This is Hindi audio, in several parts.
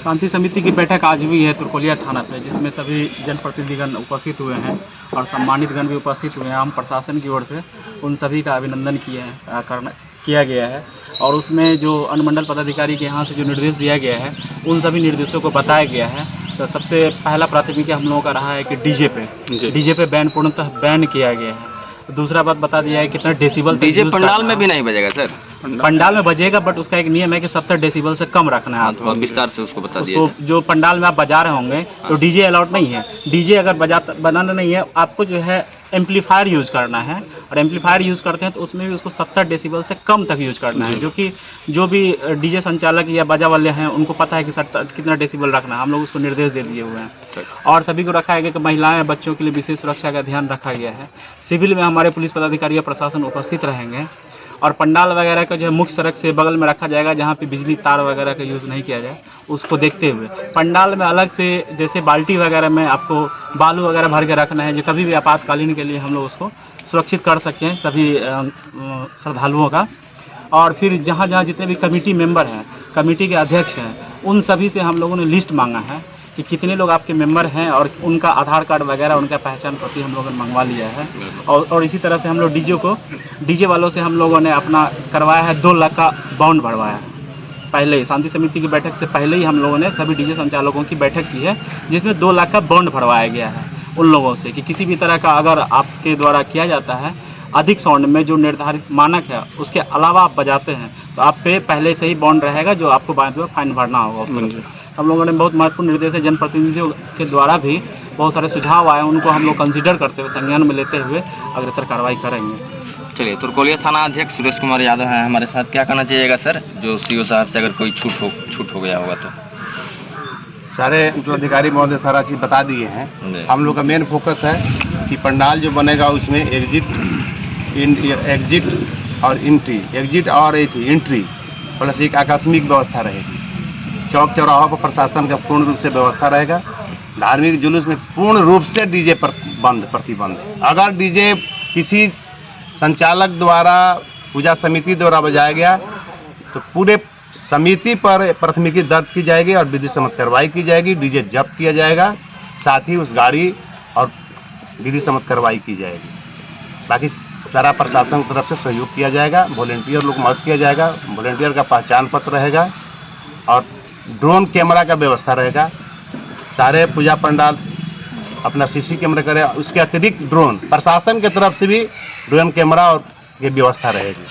शांति समिति की बैठक आज हुई है तुरकोलिया थाना पे, जिसमें सभी जनप्रतिनिधिगण उपस्थित हुए हैं और सम्मानित गण भी उपस्थित हुए हैं। हम प्रशासन की ओर से उन सभी का अभिनंदन किया गया है और उसमें जो अनुमंडल पदाधिकारी के यहाँ से जो निर्देश दिया गया है उन सभी निर्देशों को बताया गया है। तो सबसे पहला प्राथमिकता हम लोगों का रहा है कि डीजे पे बैन पूर्णतः बैन किया गया है। दूसरा बात बता दिया है कितना डेसिबल डीजे पंडाल में भी नहीं बजेगा सर। पंडाल में बजेगा, बट उसका एक नियम है कि 70 डेसिबल से कम रखना है। थोड़ा विस्तार से उसको बता दिया जाए। जो पंडाल में आप बजा रहे होंगे तो डीजे अलाउड नहीं है। डीजे अगर बनाना नहीं है, आपको जो है एम्पलीफायर यूज करना है, और एम्पलीफायर यूज करते हैं तो उसमें भी उसको 70 डेसिबल से कम तक यूज करना है, जो कि जो भी डीजे संचालक या बाजा वाले हैं उनको पता है कि 70 कितना डेसिबल रखना है। हम लोग उसको निर्देश दे दिए हुए हैं और सभी को रखा है कि महिलाएं बच्चों के लिए विशेष सुरक्षा का ध्यान रखा गया है। सिविल में हमारे पुलिस पदाधिकारी या प्रशासन उपस्थित रहेंगे और पंडाल वगैरह का जो है मुख्य सड़क से बगल में रखा जाएगा, जहाँ पे बिजली तार वगैरह का यूज़ नहीं किया जाए। उसको देखते हुए पंडाल में अलग से जैसे बाल्टी वगैरह में आपको बालू वगैरह भर के रखना है, जो कभी भी आपातकालीन के लिए हम लोग उसको सुरक्षित कर सकें सभी श्रद्धालुओं का। और फिर जहाँ जहाँ जितने भी कमेटी मेंबर हैं, कमेटी के अध्यक्ष हैं, उन सभी से हम लोगों ने लिस्ट मांगा है कि कितने लोग आपके मेंबर हैं और उनका आधार कार्ड वगैरह, उनका पहचान पत्र हम लोगों ने मंगवा लिया है। और इसी तरह से हम लोग डीजे वालों से हम लोगों ने अपना करवाया है 2 लाख का बॉन्ड भरवाया है। पहले ही शांति समिति की बैठक से पहले ही हम लोगों ने सभी डीजे संचालकों की बैठक की है, जिसमें 2 लाख का बॉन्ड भरवाया गया है उन लोगों से कि किसी भी तरह का अगर आपके द्वारा किया जाता है अधिक साउंड में जो निर्धारित मानक है उसके अलावा आप बजाते हैं तो आप पे पहले से ही बॉन्ड रहेगा, जो आपको बाद में फाइन भरना होगा। हम लोगों ने बहुत महत्वपूर्ण निर्देश है, जनप्रतिनिधियों के द्वारा भी बहुत सारे सुझाव आए, उनको हम लोग कंसीडर करते हुए संज्ञान में लेते हुए अग्रतर कार्रवाई करेंगे। चलिए, तुरकोलिया थाना अध्यक्ष सुरेश कुमार यादव हैं हमारे साथ। क्या कहना चाहिएगा सर, जो सीओ साहब से अगर कोई छूट हो गया होगा तो? सारे अधिकारी महोदय सारा चीज़ बता दिए हैं। हम लोग का मेन फोकस है कि पंडाल जो बनेगा उसमें एग्जिट और एंट्री प्लस एक आकस्मिक व्यवस्था रहेगी। चौक चौराहों पर प्रशासन का पूर्ण रूप से व्यवस्था रहेगा। धार्मिक जुलूस में पूर्ण रूप से डीजे पर प्रतिबंध है। अगर डीजे किसी संचालक द्वारा, पूजा समिति द्वारा बजाया गया तो पूरे समिति पर प्राथमिकी दर्ज की जाएगी और विधि सम्मत कार्रवाई की जाएगी। डीजे जब्त किया जाएगा, साथ ही उस गाड़ी और विधि सम्मत कार्रवाई की जाएगी। बाकी सारा प्रशासन की तरफ से सहयोग किया जाएगा। वॉलेंटियर लोग मदद किया जाएगा। वॉलेंटियर का पहचान पत्र रहेगा और ड्रोन कैमरा का व्यवस्था रहेगा। सारे पूजा पंडाल अपना सीसी कैमरा करे, उसके अतिरिक्त ड्रोन प्रशासन की तरफ से भी ड्रोन कैमरा और ये व्यवस्था रहेगी।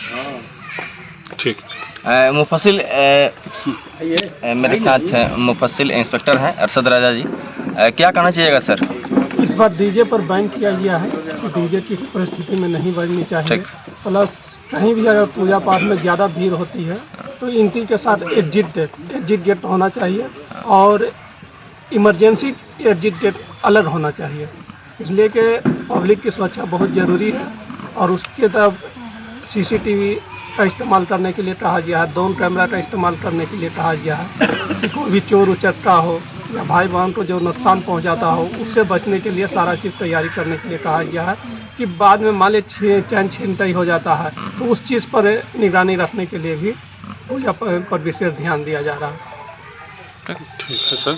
ठीक। मुफस्सिल मेरे साथ मुफस्सिल इंस्पेक्टर हैं अरशद राजा जी। क्या कहना चाहिएगा सर? इस बार डीजे पर बैन किया गया है कि डीजे किसी परिस्थिति में नहीं बजनी चाहिए। प्लस कहीं भी अगर पूजा पाठ में ज़्यादा भीड़ होती है तो एंट्री के साथ एग्जिट गेट होना चाहिए और इमरजेंसी एग्जिट गेट अलग होना चाहिए, इसलिए कि पब्लिक की सुरक्षा बहुत ज़रूरी है। और उसके तब सीसीटीवी का इस्तेमाल करने के लिए कहा गया है, ड्रोन कैमरा का इस्तेमाल करने के लिए कहा गया है कि कोई भी चोर उचक्का हो या भाई बहन को जो नुकसान पहुंचाता हो उससे बचने के लिए सारा चीज़ तैयारी करने के लिए कहा गया है कि बाद में मान लीजिए चैन छिनतई हो जाता है तो उस चीज़ पर निगरानी रखने के लिए भी पूजा पर विशेष ध्यान दिया जा रहा है। ठीक है सर।